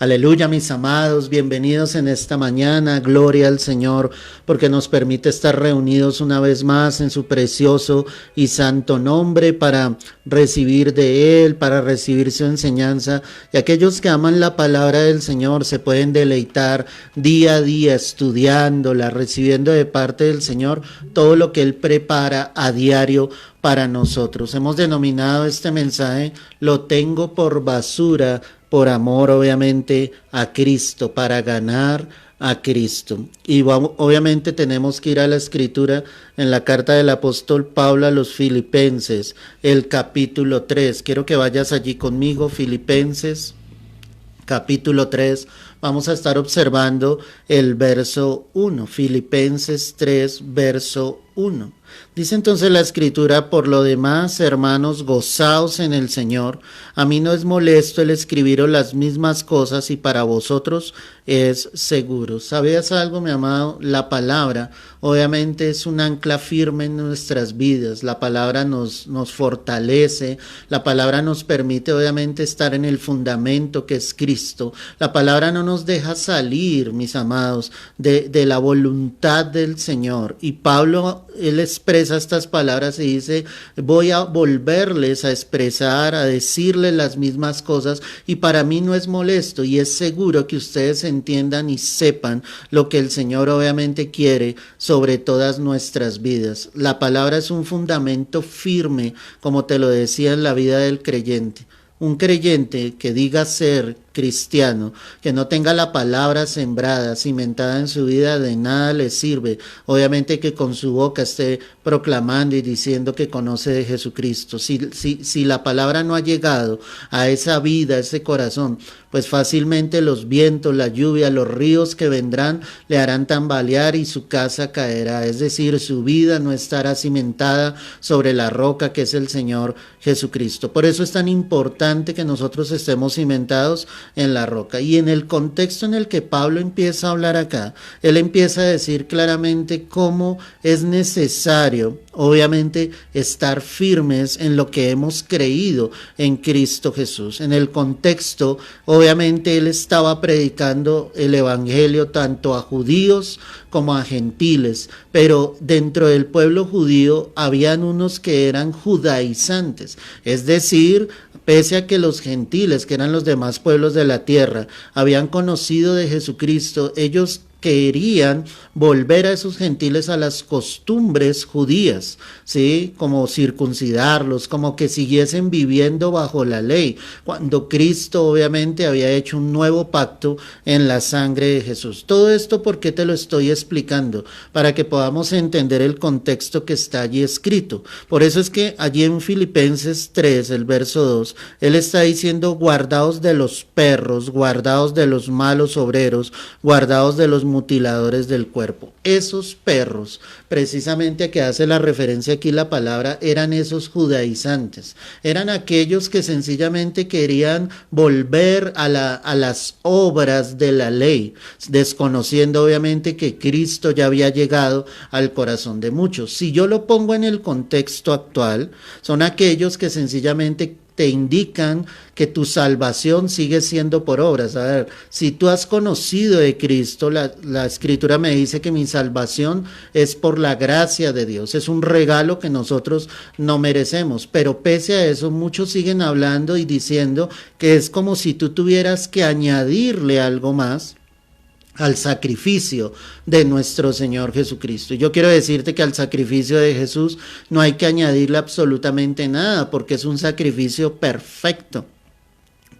Aleluya, mis amados, bienvenidos en esta mañana, gloria al Señor, porque nos permite estar reunidos una vez más en su precioso y santo nombre para recibir de Él, para recibir su enseñanza. Y aquellos que aman la palabra del Señor se pueden deleitar día a día estudiándola, recibiendo de parte del Señor todo lo que Él prepara a diario para nosotros. Hemos denominado este mensaje, lo tengo por basura, por amor obviamente a Cristo, para ganar a Cristo. Y obviamente tenemos que ir a la escritura en la carta del apóstol Pablo a los Filipenses, el capítulo 3. Quiero que vayas allí conmigo, Filipenses, capítulo 3. Vamos a estar observando el verso 1, Filipenses 3, verso 1. Dice entonces la escritura: por lo demás, hermanos, gozaos en el Señor. A mí no es molesto el escribiros las mismas cosas y para vosotros es seguro. ¿Sabías algo, mi amado? La palabra obviamente es un ancla firme en nuestras vidas. La palabra nos fortalece. La palabra nos permite obviamente estar en el fundamento que es Cristo. La palabra no nos deja salir, mis amados, de la voluntad del Señor. Y Pablo, él expresa estas palabras y dice: voy a volverles a expresar, a decirles las mismas cosas, y para mí no es molesto y es seguro que ustedes entiendan y sepan lo que el Señor obviamente quiere sobre todas nuestras vidas. La palabra es un fundamento firme, como te lo decía, en la vida del creyente. Un creyente que diga ser cristiano, que no tenga la palabra sembrada, cimentada en su vida, de nada le sirve. Obviamente que con su boca esté proclamando y diciendo que conoce de Jesucristo. Si la palabra no ha llegado a esa vida, a ese corazón, pues fácilmente los vientos, la lluvia, los ríos que vendrán le harán tambalear y su casa caerá. Es decir, su vida no estará cimentada sobre la roca que es el Señor Jesucristo. Por eso es tan importante que nosotros estemos cimentados en la roca. Y en el contexto en el que Pablo empieza a hablar acá, él empieza a decir claramente cómo es necesario, obviamente, estar firmes en lo que hemos creído en Cristo Jesús. En el contexto, obviamente, él estaba predicando el evangelio tanto a judíos como a gentiles, pero dentro del pueblo judío habían unos que eran judaizantes, es decir, pese a que los gentiles, que eran los demás pueblos de la tierra, habían conocido de Jesucristo, ellos querían volver a esos gentiles a las costumbres judías, ¿sí? Como circuncidarlos, como que siguiesen viviendo bajo la ley, cuando Cristo obviamente había hecho un nuevo pacto en la sangre de Jesús. Todo esto, ¿por qué te lo estoy explicando? Para que podamos entender el contexto que está allí escrito. Por eso es que allí en Filipenses 3, el verso 2, él está diciendo: guardaos de los perros, guardaos de los malos obreros, guardaos de los mutiladores del cuerpo. Esos perros, precisamente a que hace la referencia aquí la palabra, eran esos judaizantes, eran aquellos que sencillamente querían volver a las obras de la ley, desconociendo obviamente que Cristo ya había llegado al corazón de muchos. Si yo lo pongo en el contexto actual, son aquellos que sencillamente te indican que tu salvación sigue siendo por obras. A ver, si tú has conocido de Cristo, la escritura me dice que mi salvación es por la gracia de Dios, es un regalo que nosotros no merecemos, pero pese a eso muchos siguen hablando y diciendo que es como si tú tuvieras que añadirle algo más al sacrificio de nuestro Señor Jesucristo. Y yo quiero decirte que al sacrificio de Jesús no hay que añadirle absolutamente nada, porque es un sacrificio perfecto.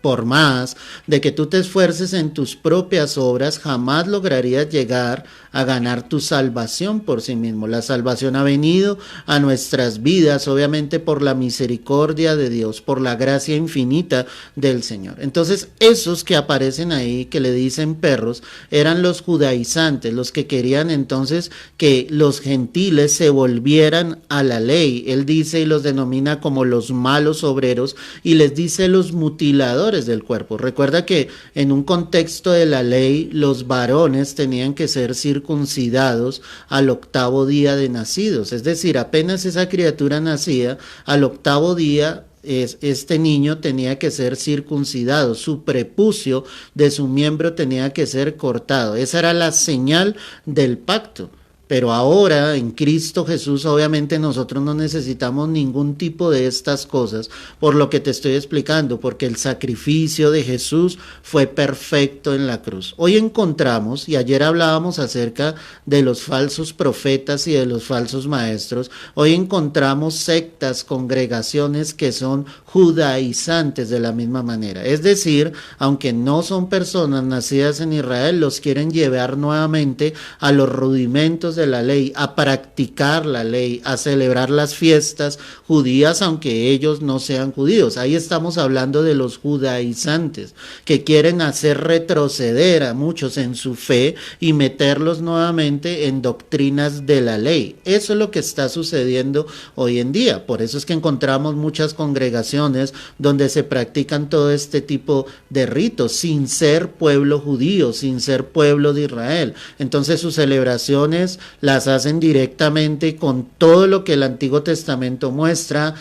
Por más de que tú te esfuerces en tus propias obras, jamás lograrías llegar a ganar tu salvación por sí mismo. La salvación ha venido a nuestras vidas, obviamente por la misericordia de Dios, por la gracia infinita del Señor. Entonces, esos que aparecen ahí, que le dicen perros, eran los judaizantes, los que querían entonces que los gentiles se volvieran a la ley. Él dice y los denomina como los malos obreros y les dice los mutiladores del cuerpo. Recuerda que en un contexto de la ley, los varones tenían que ser circuncidados al 8º día de nacidos, es decir, apenas esa criatura nacía, al 8º día este niño tenía que ser circuncidado, su prepucio de su miembro tenía que ser cortado. Esa era la señal del pacto. Pero ahora en Cristo Jesús obviamente nosotros no necesitamos ningún tipo de estas cosas, por lo que te estoy explicando, porque el sacrificio de Jesús fue perfecto en la cruz. Hoy encontramos, y ayer hablábamos acerca de los falsos profetas y de los falsos maestros, hoy encontramos sectas, congregaciones que son judaizantes de la misma manera. Es decir, aunque no son personas nacidas en Israel, los quieren llevar nuevamente a los rudimentos de la ley, a practicar la ley, a celebrar las fiestas judías, aunque ellos no sean judíos. Ahí estamos hablando de los judaizantes, que quieren hacer retroceder a muchos en su fe y meterlos nuevamente en doctrinas de la ley. Eso es lo que está sucediendo hoy en día. Por eso es que encontramos muchas congregaciones donde se practican todo este tipo de ritos, sin ser pueblo judío, sin ser pueblo de Israel. Entonces sus celebraciones las hacen directamente con todo lo que el Antiguo Testamento muestra,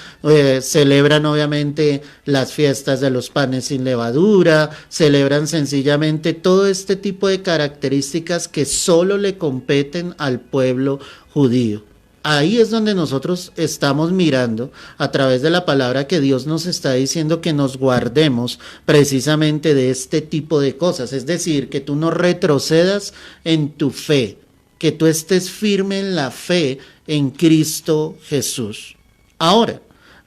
celebran obviamente las fiestas de los panes sin levadura, celebran sencillamente todo este tipo de características que solo le competen al pueblo judío. Ahí es donde nosotros estamos mirando a través de la palabra que Dios nos está diciendo que nos guardemos precisamente de este tipo de cosas, es decir, que tú no retrocedas en tu fe, que tú estés firme en la fe en Cristo Jesús. Ahora,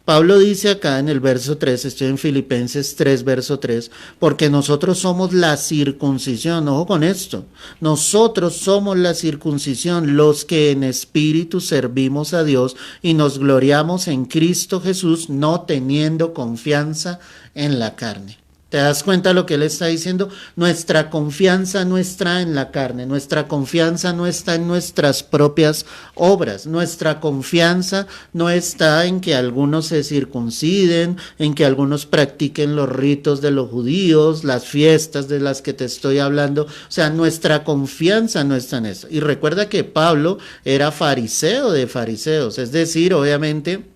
Pablo dice acá en el verso 3, estoy en Filipenses 3, verso 3, porque nosotros somos la circuncisión, ojo con esto, nosotros somos la circuncisión, los que en espíritu servimos a Dios y nos gloriamos en Cristo Jesús, no teniendo confianza en la carne. ¿Te das cuenta de lo que él está diciendo? Nuestra confianza no está en la carne, nuestra confianza no está en nuestras propias obras, nuestra confianza no está en que algunos se circunciden, en que algunos practiquen los ritos de los judíos, las fiestas de las que te estoy hablando. O sea, nuestra confianza no está en eso. Y recuerda que Pablo era fariseo de fariseos, es decir, obviamente,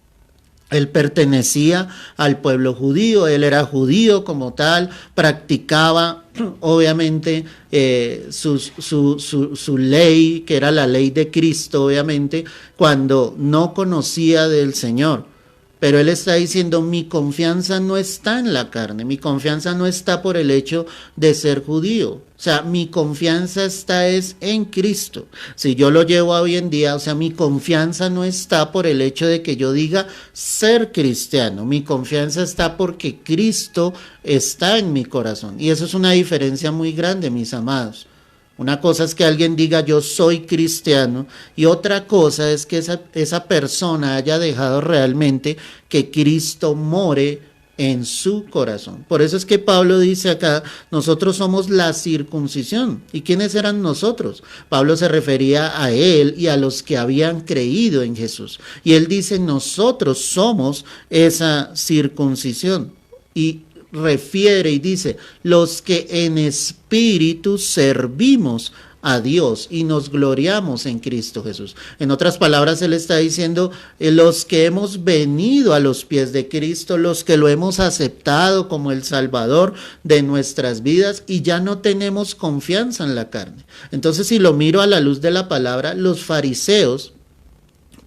él pertenecía al pueblo judío, él era judío como tal, practicaba obviamente su ley, que era la ley de Cristo, obviamente, cuando no conocía del Señor. Pero él está diciendo, mi confianza no está en la carne, mi confianza no está por el hecho de ser judío. O sea, mi confianza está es en Cristo. Si yo lo llevo a hoy en día, o sea, mi confianza no está por el hecho de que yo diga ser cristiano. Mi confianza está porque Cristo está en mi corazón. Y eso es una diferencia muy grande, mis amados. Una cosa es que alguien diga yo soy cristiano y otra cosa es que esa persona haya dejado realmente que Cristo more en su corazón. Por eso es que Pablo dice acá, nosotros somos la circuncisión. ¿Y quiénes eran nosotros? Pablo se refería a él y a los que habían creído en Jesús. Y él dice, nosotros somos esa circuncisión. Y refiere y dice, los que en espíritu servimos a Dios y nos gloriamos en Cristo Jesús. En otras palabras, él está diciendo, los que hemos venido a los pies de Cristo, los que lo hemos aceptado como el Salvador de nuestras vidas y ya no tenemos confianza en la carne. Entonces, si lo miro a la luz de la palabra, los fariseos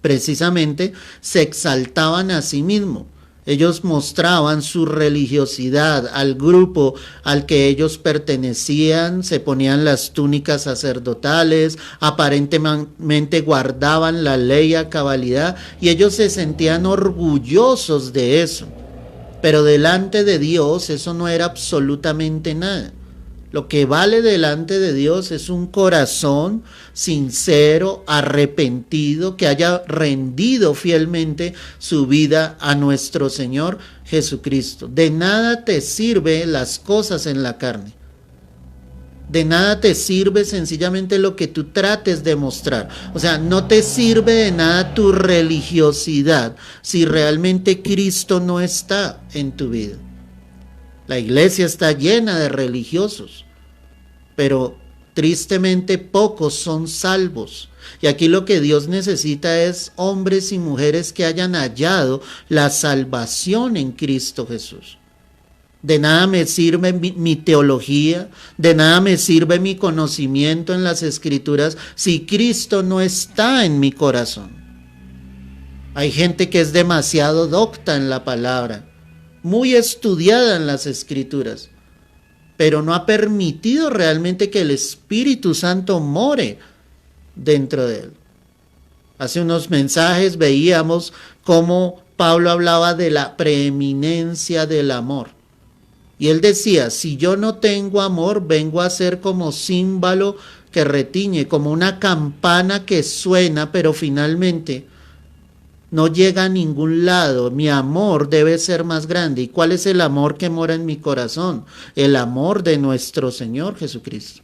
precisamente se exaltaban a sí mismos. Ellos mostraban su religiosidad al grupo al que ellos pertenecían, se ponían las túnicas sacerdotales, aparentemente guardaban la ley a cabalidad y ellos se sentían orgullosos de eso. Pero delante de Dios eso no era absolutamente nada. Lo que vale delante de Dios es un corazón sincero, arrepentido, que haya rendido fielmente su vida a nuestro Señor Jesucristo. De nada te sirven las cosas en la carne. De nada te sirve sencillamente lo que tú trates de mostrar. O sea, no te sirve de nada tu religiosidad si realmente Cristo no está en tu vida. La iglesia está llena de religiosos, pero Tristemente pocos son salvos. Y aquí lo que Dios necesita es hombres y mujeres que hayan hallado la salvación en Cristo Jesús. De nada me sirve mi teología, de nada me sirve mi conocimiento en las Escrituras si Cristo no está en mi corazón. Hay gente que es demasiado docta en la palabra, muy estudiada en las Escrituras, pero no ha permitido realmente que el Espíritu Santo more dentro de él. Hace unos mensajes veíamos cómo Pablo hablaba de la preeminencia del amor. Y él decía, si yo no tengo amor, vengo a ser como címbalo que retiñe, como una campana que suena, pero finalmente no llega a ningún lado. Mi amor debe ser más grande. ¿Y cuál es el amor que mora en mi corazón? El amor de nuestro Señor Jesucristo.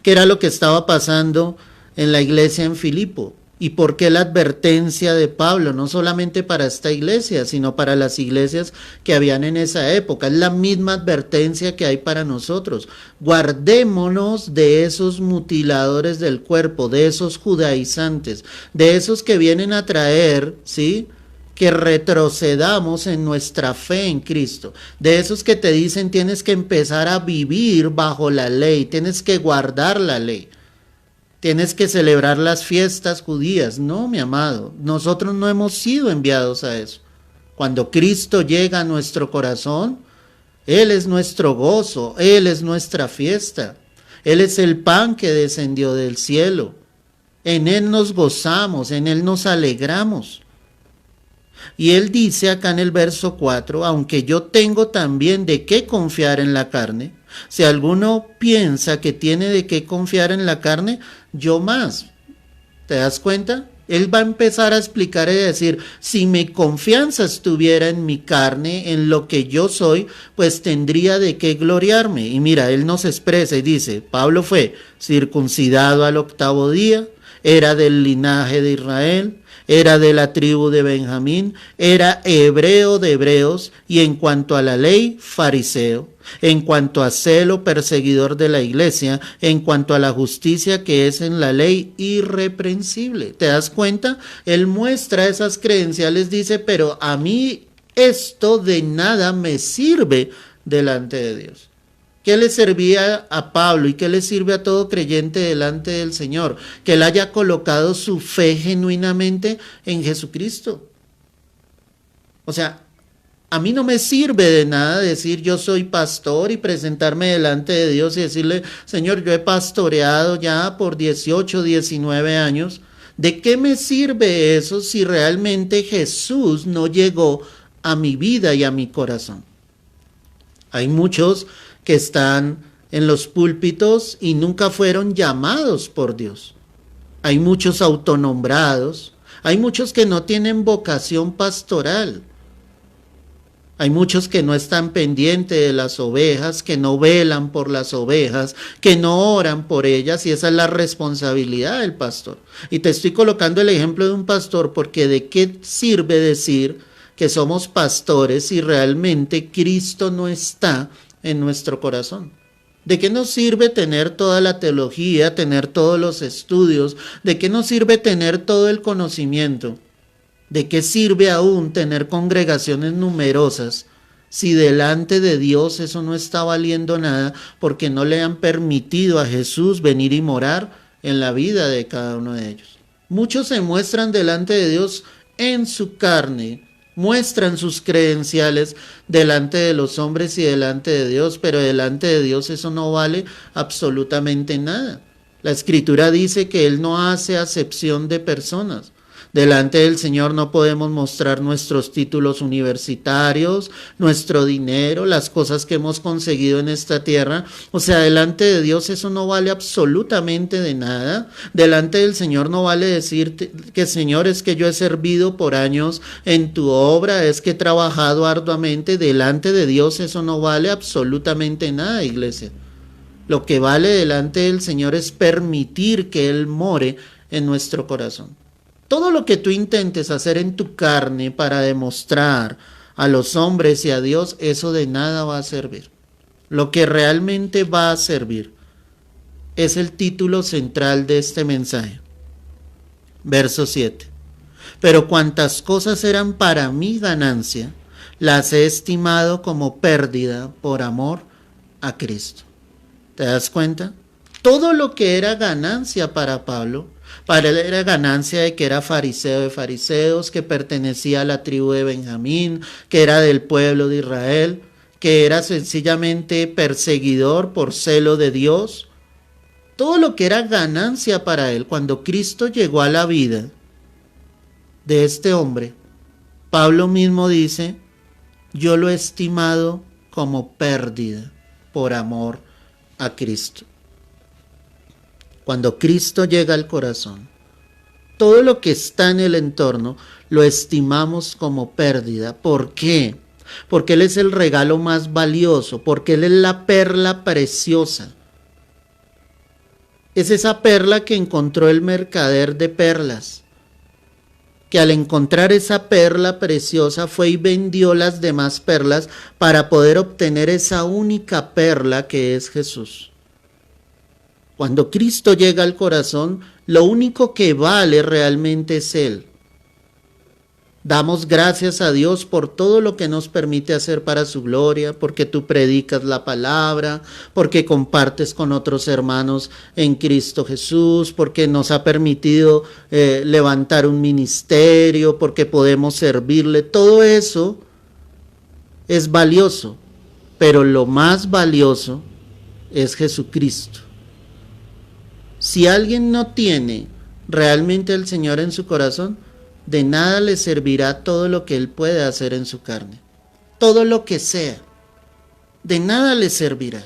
¿Qué era lo que estaba pasando en la iglesia en Filipo? ¿Y por qué la advertencia de Pablo? No solamente para esta iglesia, sino para las iglesias que habían en esa época. Es la misma advertencia que hay para nosotros. Guardémonos de esos mutiladores del cuerpo, de esos judaizantes, de esos que vienen a traer, ¿sí?, que retrocedamos en nuestra fe en Cristo, de esos que te dicen tienes que empezar a vivir bajo la ley, tienes que guardar la ley, tienes que celebrar las fiestas judías. No, mi amado, nosotros no hemos sido enviados a eso. Cuando Cristo llega a nuestro corazón, Él es nuestro gozo, Él es nuestra fiesta, Él es el pan que descendió del cielo, en Él nos gozamos, en Él nos alegramos. Y él dice acá en el verso 4, aunque yo tengo también de qué confiar en la carne, si alguno piensa que tiene de qué confiar en la carne, yo más. ¿Te das cuenta? Él va a empezar a explicar y decir, si mi confianza estuviera en mi carne, en lo que yo soy, pues tendría de qué gloriarme. Y mira, él nos expresa y dice, Pablo fue circuncidado al 8º día, era del linaje de Israel, era de la tribu de Benjamín, era hebreo de hebreos, y en cuanto a la ley, fariseo, en cuanto a celo, perseguidor de la iglesia, en cuanto a la justicia que es en la ley, irreprensible. ¿Te das cuenta? Él muestra esas credenciales, dice, pero a mí esto de nada me sirve delante de Dios. ¿Qué le servía a Pablo y qué le sirve a todo creyente delante del Señor? Que él haya colocado su fe genuinamente en Jesucristo. O sea, a mí no me sirve de nada decir yo soy pastor y presentarme delante de Dios y decirle, Señor, yo he pastoreado ya por 18, 19 años. ¿De qué me sirve eso si realmente Jesús no llegó a mi vida y a mi corazón? Hay muchos que están en los púlpitos y nunca fueron llamados por Dios. Hay muchos autonombrados, hay muchos que no tienen vocación pastoral. Hay muchos que no están pendientes de las ovejas, que no velan por las ovejas, que no oran por ellas, y esa es la responsabilidad del pastor. Y te estoy colocando el ejemplo de un pastor porque ¿de qué sirve decir que somos pastores si realmente Cristo no está en nuestro corazón? ¿De qué nos sirve tener toda la teología, tener todos los estudios? ¿De qué nos sirve tener todo el conocimiento? ¿De qué sirve aún tener congregaciones numerosas si delante de Dios eso no está valiendo nada porque no le han permitido a Jesús venir y morar en la vida de cada uno de ellos? Muchos se muestran delante de Dios en su carne, muestran sus credenciales delante de los hombres y delante de Dios, pero delante de Dios eso no vale absolutamente nada. La Escritura dice que Él no hace acepción de personas. Delante del Señor no podemos mostrar nuestros títulos universitarios, nuestro dinero, las cosas que hemos conseguido en esta tierra. O sea, delante de Dios eso no vale absolutamente de nada. Delante del Señor no vale decir que Señor, es que yo he servido por años en tu obra, es que he trabajado arduamente. Delante de Dios eso no vale absolutamente nada, iglesia. Lo que vale delante del Señor es permitir que Él more en nuestro corazón. Todo lo que tú intentes hacer en tu carne para demostrar a los hombres y a Dios, eso de nada va a servir. Lo que realmente va a servir es el título central de este mensaje. Verso 7. Pero cuantas cosas eran para mi ganancia, las he estimado como pérdida por amor a Cristo. ¿Te das cuenta? Todo lo que era ganancia para Pablo, para él era ganancia de que era fariseo de fariseos, que pertenecía a la tribu de Benjamín, que era del pueblo de Israel, que era sencillamente perseguidor por celo de Dios. Todo lo que era ganancia para él, cuando Cristo llegó a la vida de este hombre, Pablo mismo dice, yo lo he estimado como pérdida por amor a Cristo. Cuando Cristo llega al corazón, todo lo que está en el entorno lo estimamos como pérdida. ¿Por qué? Porque Él es el regalo más valioso, porque Él es la perla preciosa. Es esa perla que encontró el mercader de perlas, que al encontrar esa perla preciosa fue y vendió las demás perlas para poder obtener esa única perla que es Jesús. Cuando Cristo llega al corazón, lo único que vale realmente es Él. Damos gracias a Dios por todo lo que nos permite hacer para su gloria, porque tú predicas la palabra, porque compartes con otros hermanos en Cristo Jesús, porque nos ha permitido levantar un ministerio, porque podemos servirle. Todo eso es valioso, pero lo más valioso es Jesucristo. Si alguien no tiene realmente al Señor en su corazón, de nada le servirá todo lo que Él puede hacer en su carne. Todo lo que sea, de nada le servirá.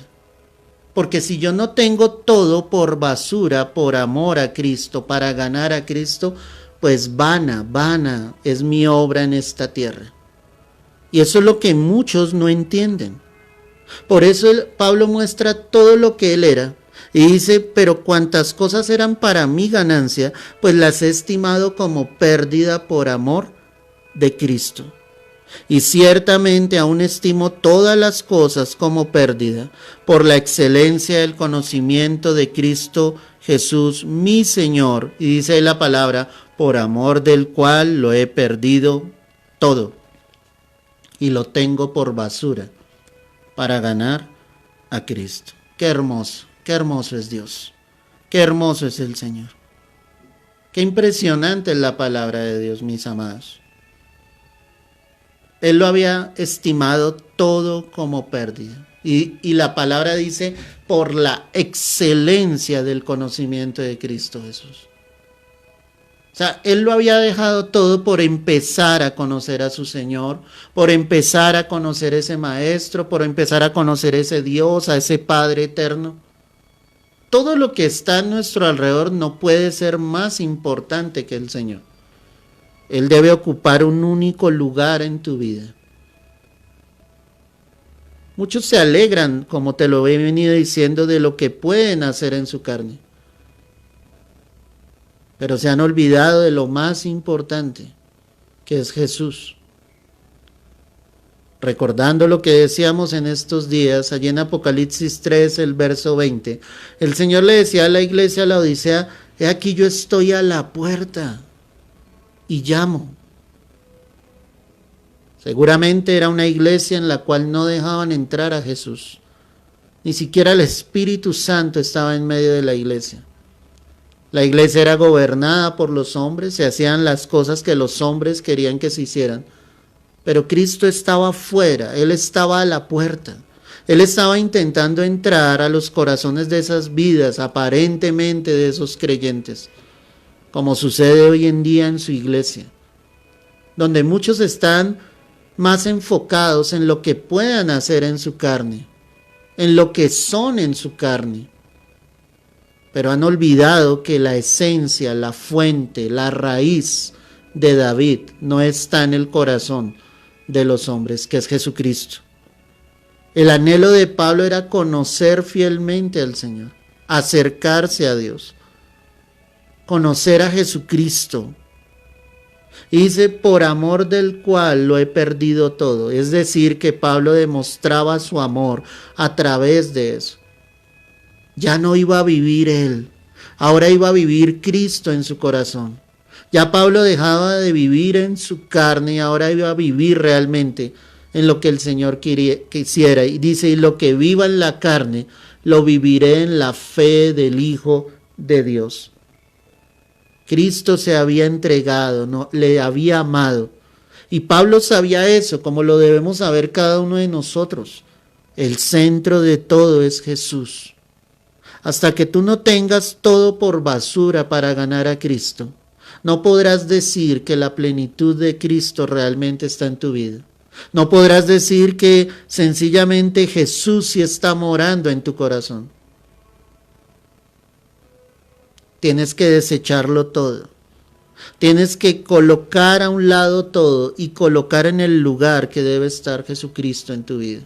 Porque si yo no tengo todo por basura, por amor a Cristo, para ganar a Cristo, pues vana es mi obra en esta tierra. Y eso es lo que muchos no entienden. Por eso Pablo muestra todo lo que él era. Y dice, pero cuantas cosas eran para mi ganancia, pues las he estimado como pérdida por amor de Cristo. Y ciertamente aún estimo todas las cosas como pérdida por la excelencia del conocimiento de Cristo Jesús, mi Señor. Y dice la palabra, por amor del cual lo he perdido todo y lo tengo por basura para ganar a Cristo. Qué hermoso es Dios, qué hermoso es el Señor. Qué impresionante es la palabra de Dios, mis amados. Él lo había estimado todo como pérdida. Y la palabra dice, por la excelencia del conocimiento de Cristo Jesús. O sea, Él lo había dejado todo por empezar a conocer a su Señor, por empezar a conocer ese Maestro, por empezar a conocer ese Dios, a ese Padre eterno. Todo lo que está a nuestro alrededor no puede ser más importante que el Señor. Él debe ocupar un único lugar en tu vida. Muchos se alegran, como te lo he venido diciendo, de lo que pueden hacer en su carne. Pero se han olvidado de lo más importante, que es Jesús. Recordando lo que decíamos en estos días, allí en Apocalipsis 3, el verso 20, el Señor le decía a la iglesia de la Odisea, he aquí yo estoy a la puerta y llamo. Seguramente era una iglesia en la cual no dejaban entrar a Jesús. Ni siquiera el Espíritu Santo estaba en medio de la iglesia. La iglesia era gobernada por los hombres, se hacían las cosas que los hombres querían que se hicieran. Pero Cristo estaba afuera, Él estaba a la puerta. Él estaba intentando entrar a los corazones de esas vidas, aparentemente de esos creyentes, como sucede hoy en día en su iglesia, donde muchos están más enfocados en lo que puedan hacer en su carne, en lo que son en su carne, pero han olvidado que la esencia, la fuente, la raíz de David no está en el corazón de los hombres, que es Jesucristo. El anhelo de Pablo era conocer fielmente al Señor, acercarse a Dios, conocer a Jesucristo. Y dice, por amor del cual lo he perdido todo. Es decir, que Pablo demostraba su amor a través de eso. Ya no iba a vivir él, ahora iba a vivir Cristo en su corazón. Ya Pablo dejaba de vivir en su carne y ahora iba a vivir realmente en lo que el Señor quisiera. Y dice, y lo que viva en la carne, lo viviré en la fe del Hijo de Dios. Cristo se había entregado, no, le había amado. Y Pablo sabía eso, como lo debemos saber cada uno de nosotros. El centro de todo es Jesús. Hasta que tú no tengas todo por basura para ganar a Cristo, no podrás decir que la plenitud de Cristo realmente está en tu vida. No podrás decir que sencillamente Jesús sí está morando en tu corazón. Tienes que desecharlo todo. Tienes que colocar a un lado todo y colocar en el lugar que debe estar Jesucristo en tu vida.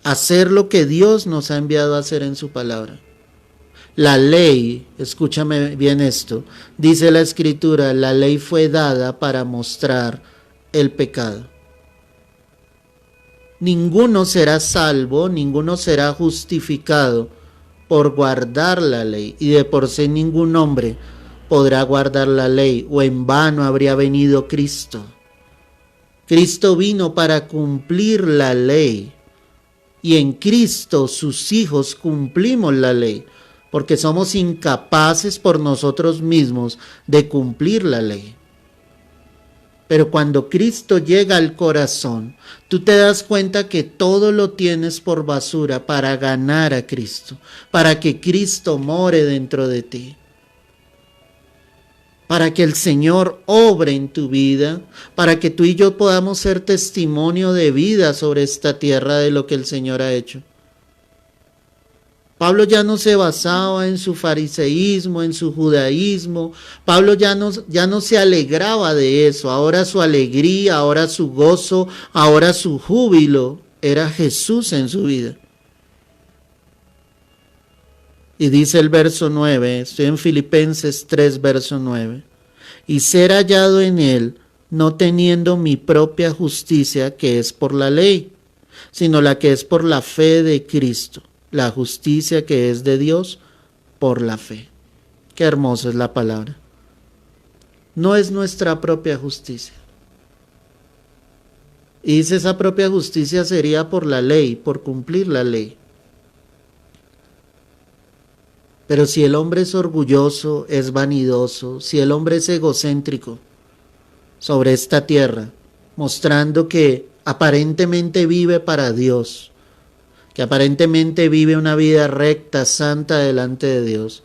Hacer lo que Dios nos ha enviado a hacer en su palabra. La ley, escúchame bien esto, dice la Escritura, la ley fue dada para mostrar el pecado. Ninguno será salvo, ninguno será justificado por guardar la ley, y de por sí ningún hombre podrá guardar la ley, o en vano habría venido Cristo. Cristo vino para cumplir la ley, y en Cristo sus hijos cumplimos la ley, porque somos incapaces por nosotros mismos de cumplir la ley. Pero cuando Cristo llega al corazón, tú te das cuenta que todo lo tienes por basura para ganar a Cristo, para que Cristo more dentro de ti, para que el Señor obre en tu vida, para que tú y yo podamos ser testimonio de vida sobre esta tierra de lo que el Señor ha hecho. Pablo ya no se basaba en su fariseísmo, en su judaísmo. Pablo ya no se alegraba de eso. Ahora su alegría, ahora su gozo, ahora su júbilo era Jesús en su vida. Y dice el verso 9, estoy en Filipenses 3, verso 9. Y ser hallado en él, no teniendo mi propia justicia, que es por la ley, sino la que es por la fe de Cristo. La justicia que es de Dios por la fe. Qué hermosa es la palabra. No es nuestra propia justicia. Y dice, esa propia justicia sería por la ley, por cumplir la ley. Pero si el hombre es orgulloso, es vanidoso, si el hombre es egocéntrico sobre esta tierra, mostrando que aparentemente vive para Dios, que aparentemente vive una vida recta, santa delante de Dios,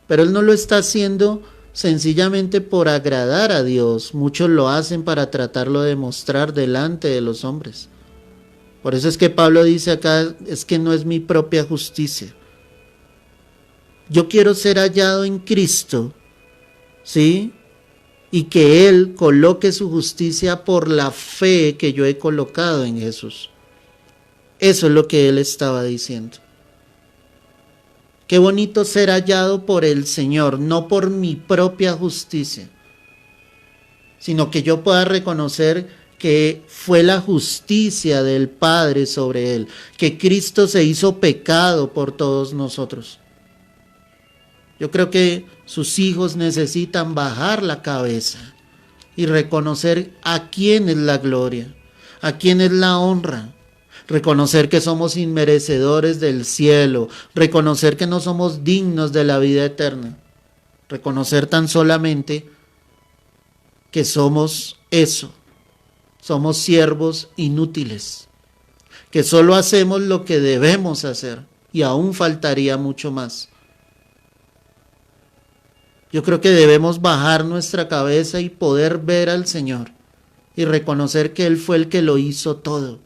pero él no lo está haciendo sencillamente por agradar a Dios. Muchos lo hacen para tratarlo de mostrar delante de los hombres. Por eso es que Pablo dice acá, es que no es mi propia justicia. Yo quiero ser hallado en Cristo, ¿sí? Y que Él coloque su justicia por la fe que yo he colocado en Jesús. Eso es lo que él estaba diciendo. Qué bonito ser hallado por el Señor, no por mi propia justicia, sino que yo pueda reconocer que fue la justicia del Padre sobre él, que Cristo se hizo pecado por todos nosotros. Yo creo que sus hijos necesitan bajar la cabeza y reconocer a quién es la gloria, a quién es la honra. Reconocer que somos inmerecedores del cielo, reconocer que no somos dignos de la vida eterna, reconocer tan solamente que somos eso, somos siervos inútiles, que solo hacemos lo que debemos hacer y aún faltaría mucho más. Yo creo que debemos bajar nuestra cabeza y poder ver al Señor y reconocer que Él fue el que lo hizo todo.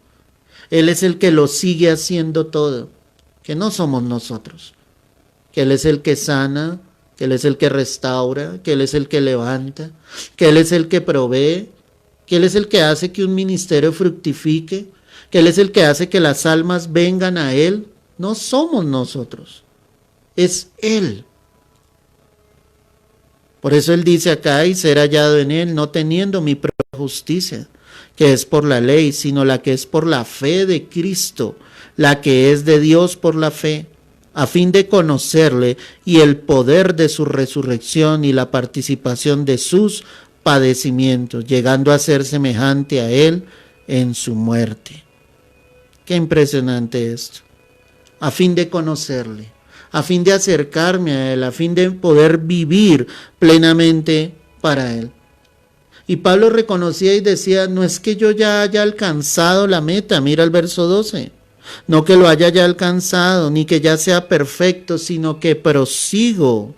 Él es el que lo sigue haciendo todo, que no somos nosotros, que Él es el que sana, que Él es el que restaura, que Él es el que levanta, que Él es el que provee, que Él es el que hace que un ministerio fructifique, que Él es el que hace que las almas vengan a Él. No somos nosotros, es Él. Por eso Él dice acá, y ser hallado en Él, no teniendo mi propia justicia, que es por la ley, sino la que es por la fe de Cristo, la que es de Dios por la fe. a fin de conocerle y el poder de su resurrección y la participación de sus padecimientos, llegando a ser semejante a él en su muerte. Qué impresionante esto. A fin de conocerle, a fin de acercarme a él, a fin de poder vivir plenamente para él. Y Pablo reconocía y decía, no es que yo ya haya alcanzado la meta, mira el verso 12, no que lo haya ya alcanzado, ni que ya sea perfecto, sino que prosigo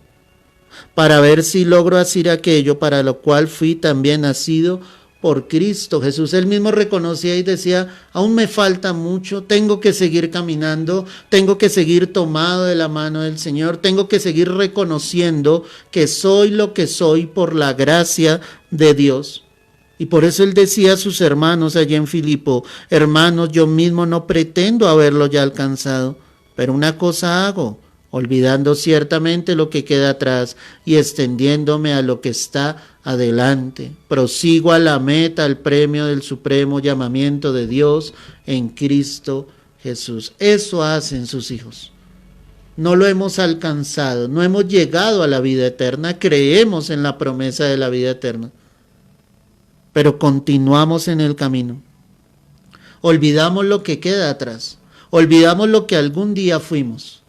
para ver si logro hacer aquello para lo cual fui también nacido por Cristo Jesús. Él mismo reconocía y decía, aún me falta mucho, tengo que seguir caminando, tengo que seguir tomado de la mano del Señor, tengo que seguir reconociendo que soy lo que soy por la gracia de Dios. Y por eso él decía a sus hermanos allí en Filipo, hermanos, yo mismo no pretendo haberlo ya alcanzado, pero una cosa hago, olvidando ciertamente lo que queda atrás y extendiéndome a lo que está adelante. Prosigo a la meta, al premio del supremo llamamiento de Dios en Cristo Jesús. Eso hacen sus hijos. No lo hemos alcanzado, no hemos llegado a la vida eterna, creemos en la promesa de la vida eterna, pero continuamos en el camino. Olvidamos lo que queda atrás, olvidamos lo que algún día fuimos.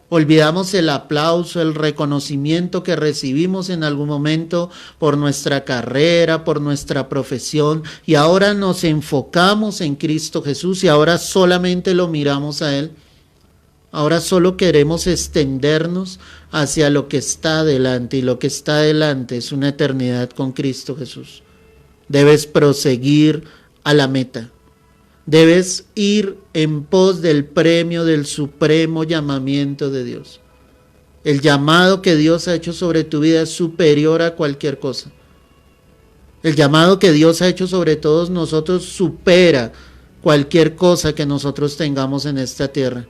Olvidamos el aplauso, el reconocimiento que recibimos en algún momento por nuestra carrera, por nuestra profesión, y ahora nos enfocamos en Cristo Jesús y ahora solamente lo miramos a Él. Ahora solo queremos extendernos hacia lo que está adelante, y lo que está adelante es una eternidad con Cristo Jesús. Debes proseguir a la meta. Debes ir en pos del premio del supremo llamamiento de Dios. El llamado que Dios ha hecho sobre tu vida es superior a cualquier cosa. El llamado que Dios ha hecho sobre todos nosotros supera cualquier cosa que nosotros tengamos en esta tierra.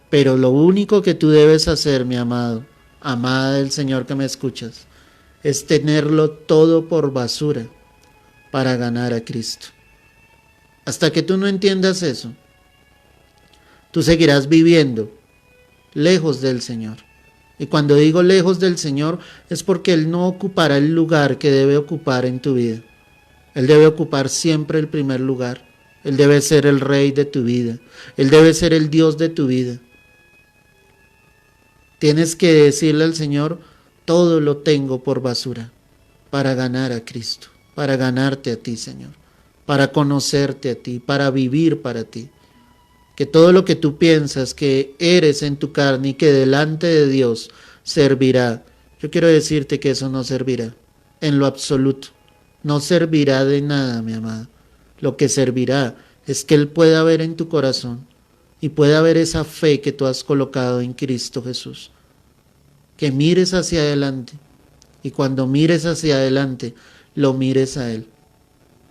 Pero lo único que tú debes hacer, mi amado, amada del Señor que me escuchas, es tenerlo todo por basura para ganar a Cristo. Hasta que tú no entiendas eso, tú seguirás viviendo lejos del Señor. Y cuando digo lejos del Señor, es porque Él no ocupará el lugar que debe ocupar en tu vida. Él debe ocupar siempre el primer lugar. Él debe ser el Rey de tu vida. Él debe ser el Dios de tu vida. Tienes que decirle al Señor, todo lo tengo por basura para ganar a Cristo, para ganarte a ti, Señor, para conocerte a ti, para vivir para ti. Que todo lo que tú piensas que eres en tu carne y que delante de Dios servirá, yo quiero decirte que eso no servirá en lo absoluto. No servirá de nada, mi amada. Lo que servirá es que Él pueda ver en tu corazón y pueda ver esa fe que tú has colocado en Cristo Jesús. Que mires hacia adelante y cuando mires hacia adelante, lo mires a Él.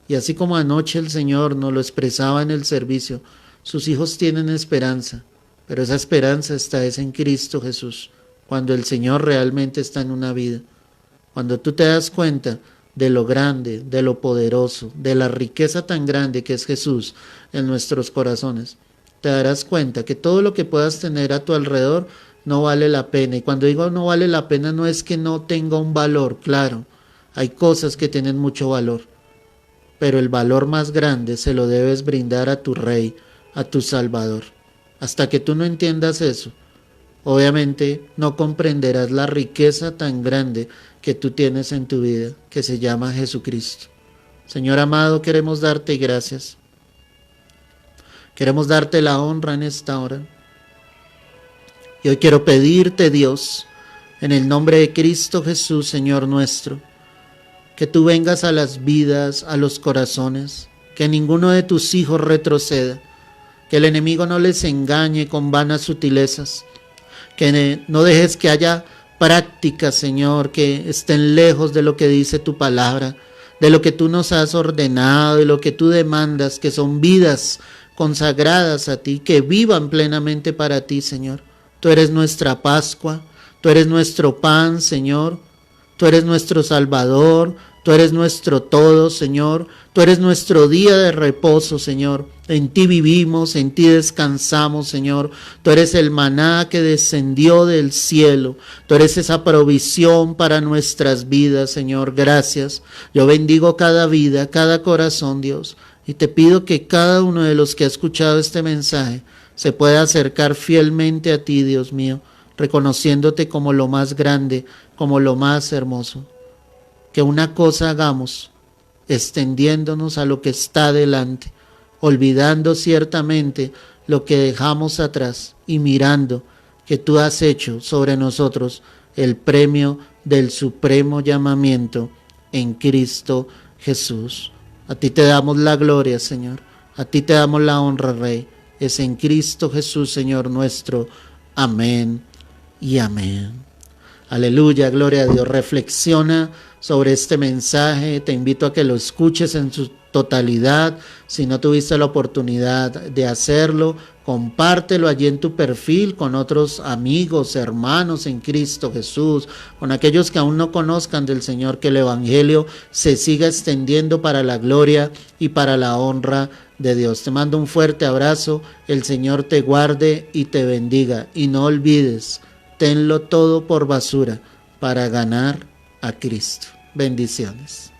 Y así como anoche el Señor nos lo expresaba en el servicio, sus hijos tienen esperanza, pero esa esperanza está en Cristo Jesús, cuando el Señor realmente está en una vida. Cuando tú te das cuenta de lo grande, de lo poderoso, de la riqueza tan grande que es Jesús en nuestros corazones, te darás cuenta que todo lo que puedas tener a tu alrededor no vale la pena. Y cuando digo no vale la pena, no es que no tenga un valor, claro, hay cosas que tienen mucho valor, pero el valor más grande se lo debes brindar a tu Rey, a tu Salvador. Hasta que tú no entiendas eso, obviamente no comprenderás la riqueza tan grande que tú tienes en tu vida, que se llama Jesucristo. Señor amado, queremos darte gracias. Queremos darte la honra en esta hora. Y hoy quiero pedirte, Dios, en el nombre de Cristo Jesús, Señor nuestro, que tú vengas a las vidas, a los corazones, que ninguno de tus hijos retroceda, que el enemigo no les engañe con vanas sutilezas, que no dejes que haya prácticas, Señor, que estén lejos de lo que dice tu palabra, de lo que tú nos has ordenado, de lo que tú demandas, que son vidas consagradas a ti, que vivan plenamente para ti, Señor. Tú eres nuestra Pascua, tú eres nuestro pan, Señor, tú eres nuestro Salvador, Tú eres nuestro todo, Señor. Tú eres nuestro día de reposo, Señor. En ti vivimos, en ti descansamos, Señor. Tú eres el maná que descendió del cielo. Tú eres esa provisión para nuestras vidas, Señor. Gracias. Yo bendigo cada vida, cada corazón, Dios. Y te pido que cada uno de los que ha escuchado este mensaje se pueda acercar fielmente a ti, Dios mío, reconociéndote como lo más grande, como lo más hermoso. Que una cosa hagamos, extendiéndonos a lo que está delante, olvidando ciertamente lo que dejamos atrás y mirando que tú has hecho sobre nosotros el premio del supremo llamamiento en Cristo Jesús. A ti te damos la gloria, Señor. A ti te damos la honra, Rey. Es en Cristo Jesús, Señor nuestro. Amén y amén. Aleluya, gloria a Dios. Reflexiona sobre este mensaje. Te invito a que lo escuches en su totalidad. Si no tuviste la oportunidad de hacerlo, compártelo allí en tu perfil con otros amigos, hermanos en Cristo Jesús, con aquellos que aún no conozcan del Señor, que el Evangelio se siga extendiendo para la gloria y para la honra de Dios. Te mando un fuerte abrazo. El Señor te guarde y te bendiga. Y no olvides, tenlo todo por basura para ganar a Cristo. Bendiciones.